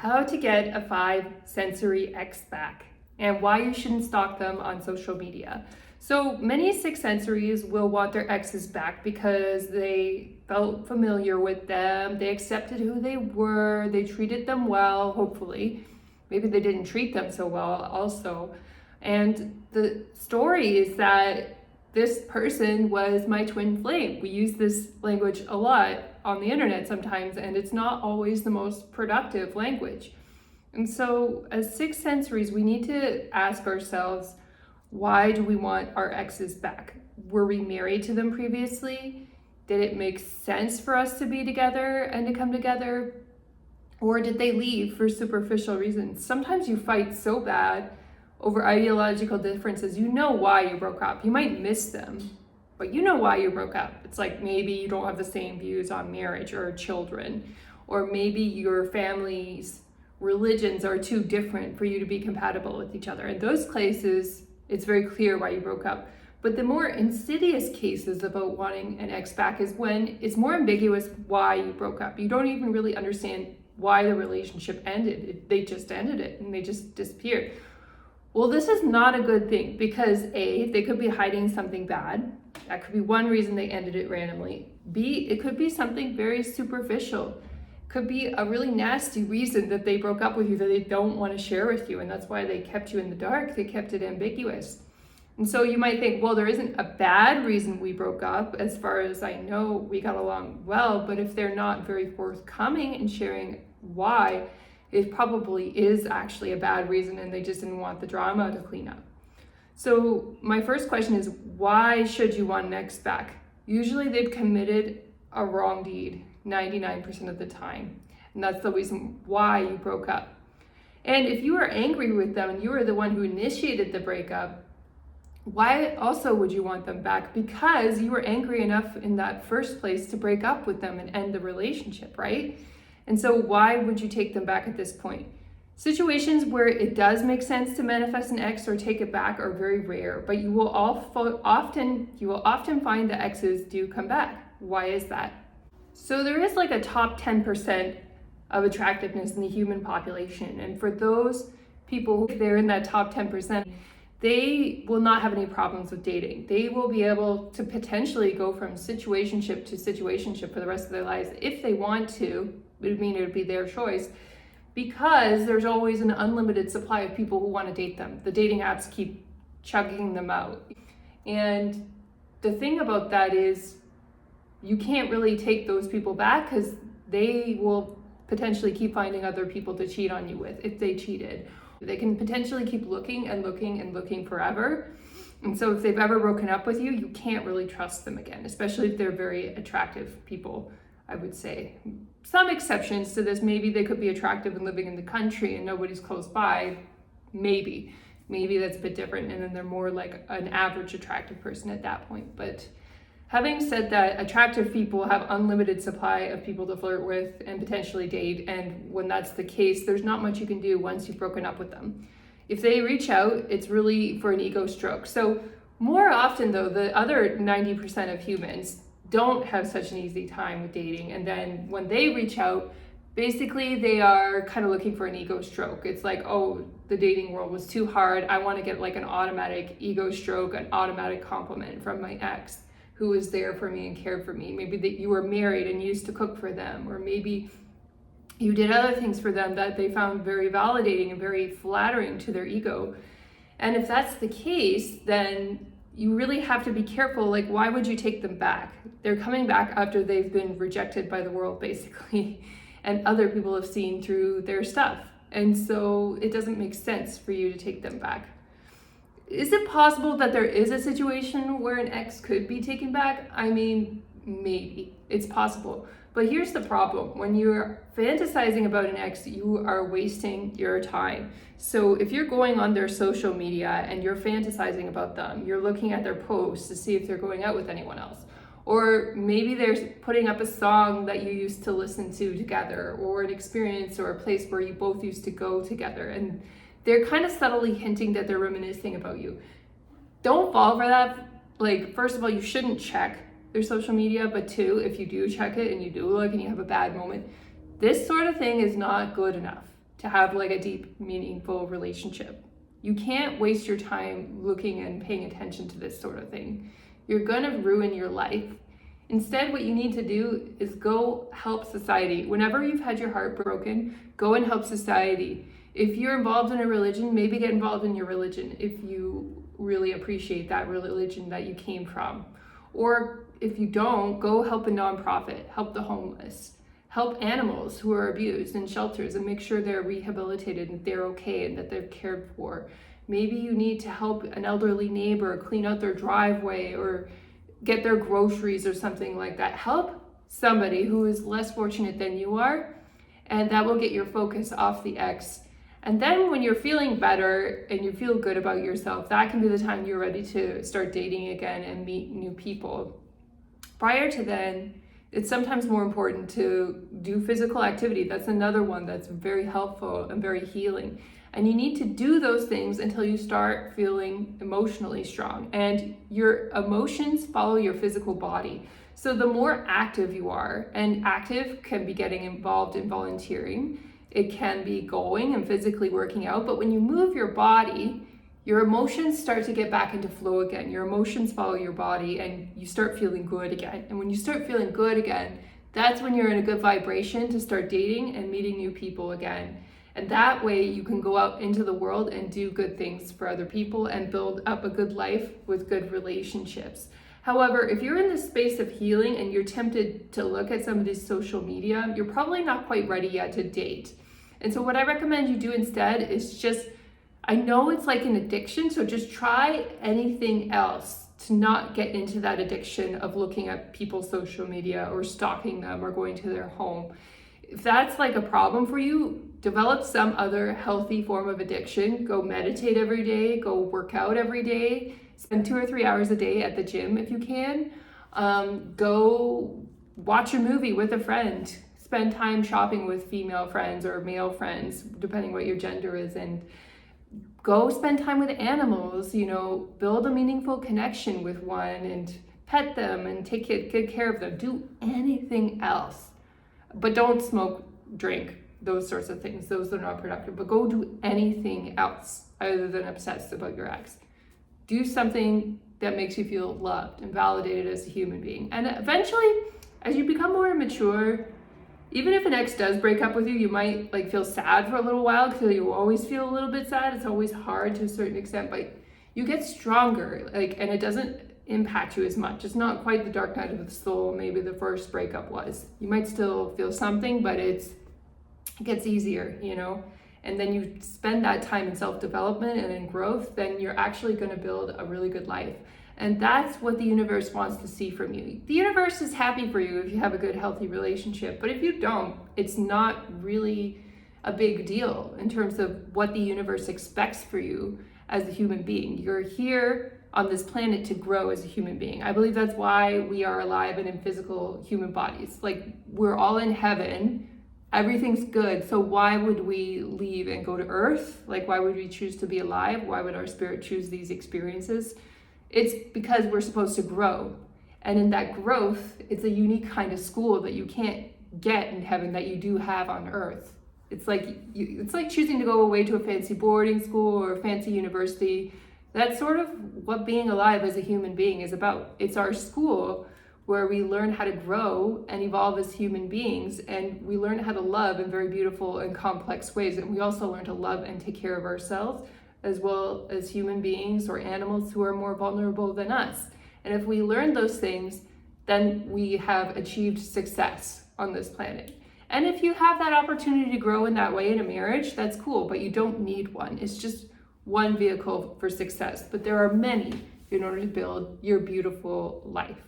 how to get a 5 sensory ex back and why you shouldn't stalk them on social media. So many 6 sensories will want their exes back because they felt familiar with them, they accepted who they were, they treated them well, hopefully. Maybe they didn't treat them so well also. And the story is that this person was my twin flame. We use this language a lot on the internet sometimes, and it's not always the most productive language. And so as 6 sensories, we need to ask ourselves, why do we want our exes back? Were we married to them previously? Did it make sense for us to be together and to come together? Or did they leave for superficial reasons? Sometimes you fight so bad over ideological differences, you know why you broke up. You might miss them, but you know why you broke up. It's like maybe you don't have the same views on marriage or children, or maybe your family's religions are too different for you to be compatible with each other. In those cases, it's very clear why you broke up. But the more insidious cases about wanting an ex back is when it's more ambiguous why you broke up. You don't even really understand why the relationship ended. They just ended it and they just disappeared. Well, this is not a good thing because A, they could be hiding something bad. That could be one reason they ended it randomly. B, it could be something very superficial. It could be a really nasty reason that they broke up with you that they don't want to share with you, and that's why they kept you in the dark. They kept it ambiguous. And so you might think, well, there isn't a bad reason we broke up. As far as I know, we got along well, but if they're not very forthcoming in sharing why, it probably is actually a bad reason and they just didn't want the drama to clean up. So my first question is, why should you want an ex back? Usually they've committed a wrong deed 99% of the time. And that's the reason why you broke up. And if you are angry with them and you are the one who initiated the breakup, why also would you want them back? Because you were angry enough in that first place to break up with them and end the relationship, right? And so why would you take them back at this point? Situations where it does make sense to manifest an ex or take it back are very rare, but you will often find that exes do come back. Why is that? So there is like a top 10% of attractiveness in the human population. And for those people, if they're in that top 10%, they will not have any problems with dating. They will be able to potentially go from situationship to situationship for the rest of their lives if they want to. It would mean it would be their choice because there's always an unlimited supply of people who want to date them. The dating apps keep chugging them out. And the thing about that is you can't really take those people back because they will potentially keep finding other people to cheat on you with if they cheated. They can potentially keep looking and looking and looking forever. And so if they've ever broken up with you, you can't really trust them again, especially if they're very attractive people, I would say. Some exceptions to this, maybe they could be attractive and living in the country and nobody's close by. Maybe that's a bit different. And then they're more like an average attractive person at that point. But having said that, attractive people have unlimited supply of people to flirt with and potentially date. And when that's the case, there's not much you can do once you've broken up with them. If they reach out, it's really for an ego stroke. So more often though, the other 90% of humans don't have such an easy time with dating. And then when they reach out, basically they are kind of looking for an ego stroke. It's like, oh, the dating world was too hard. I want to get like an automatic ego stroke, an automatic compliment from my ex who was there for me and cared for me. Maybe that you were married and used to cook for them, or maybe you did other things for them that they found very validating and very flattering to their ego. And if that's the case, then you really have to be careful. Like, why would you take them back? They're coming back after they've been rejected by the world, basically, and other people have seen through their stuff. And so it doesn't make sense for you to take them back. Is it possible that there is a situation where an ex could be taken back? I mean, maybe. It's possible. But here's the problem. When you're fantasizing about an ex, you are wasting your time. So if you're going on their social media and you're fantasizing about them, you're looking at their posts to see if they're going out with anyone else. Or maybe they're putting up a song that you used to listen to together, or an experience or a place where you both used to go together. And they're kind of subtly hinting that they're reminiscing about you. Don't fall for that. Like, first of all, you shouldn't check their social media, but two, if you do check it and you do look and you have a bad moment, this sort of thing is not good enough to have like a deep, meaningful relationship. You can't waste your time looking and paying attention to this sort of thing. You're gonna ruin your life. Instead, what you need to do is go help society. Whenever you've had your heart broken, go and help society. If you're involved in a religion, maybe get involved in your religion if you really appreciate that religion that you came from. Or if you don't, go help a nonprofit, help the homeless, help animals who are abused in shelters and make sure they're rehabilitated and they're okay and that they're cared for. Maybe you need to help an elderly neighbor clean out their driveway or get their groceries or something like that. Help somebody who is less fortunate than you are, and that will get your focus off the ex. And then when you're feeling better and you feel good about yourself, that can be the time you're ready to start dating again and meet new people. Prior to then, it's sometimes more important to do physical activity. That's another one that's very helpful and very healing. And you need to do those things until you start feeling emotionally strong. And your emotions follow your physical body. So the more active you are, and active can be getting involved in volunteering, it can be going and physically working out, but when you move your body, your emotions start to get back into flow again. Your emotions follow your body and you start feeling good again. And when you start feeling good again, that's when you're in a good vibration to start dating and meeting new people again. And that way you can go out into the world and do good things for other people and build up a good life with good relationships. However, if you're in the space of healing and you're tempted to look at somebody's social media, you're probably not quite ready yet to date. And so what I recommend you do instead is just, I know it's like an addiction, so just try anything else to not get into that addiction of looking at people's social media or stalking them or going to their home. If that's like a problem for you, develop some other healthy form of addiction. Go meditate every day, go work out every day, spend 2 or 3 hours a day at the gym if you can. Go watch a movie with a friend, spend time shopping with female friends or male friends, depending what your gender is, and go spend time with animals, build a meaningful connection with one and pet them and take good care of them. Do anything else. But don't smoke, drink, those sorts of things. Those are not productive. But go do anything else other than obsess about your ex. Do something that makes you feel loved and validated as a human being. And eventually, as you become more mature, even if an ex does break up with you, you might feel sad for a little while because you always feel a little bit sad. It's always hard to a certain extent, but you get stronger, and it doesn't impact you as much. It's not quite the dark night of the soul maybe the first breakup was. You might still feel something, but it gets easier, and then you spend that time in self-development and in growth, then you're actually going to build a really good life. And that's what the universe wants to see from you. The universe is happy for you if you have a good, healthy relationship, but if you don't, it's not really a big deal in terms of what the universe expects for you as a human being. You're here on this planet to grow as a human being. I believe that's why we are alive and in physical human bodies. We're all in heaven, everything's good, so why would we leave and go to earth? Why would we choose to be alive? Why would our spirit choose these experiences? It's because we're supposed to grow. And in that growth, it's a unique kind of school that you can't get in heaven that you do have on earth. It's like choosing to go away to a fancy boarding school or a fancy university. That's sort of what being alive as a human being is about. It's our school where we learn how to grow and evolve as human beings, and we learn how to love in very beautiful and complex ways. And we also learn to love and take care of ourselves, as well as human beings or animals who are more vulnerable than us. And if we learn those things, then we have achieved success on this planet. And if you have that opportunity to grow in that way in a marriage, that's cool, but you don't need one. It's just one vehicle for success, but there are many in order to build your beautiful life.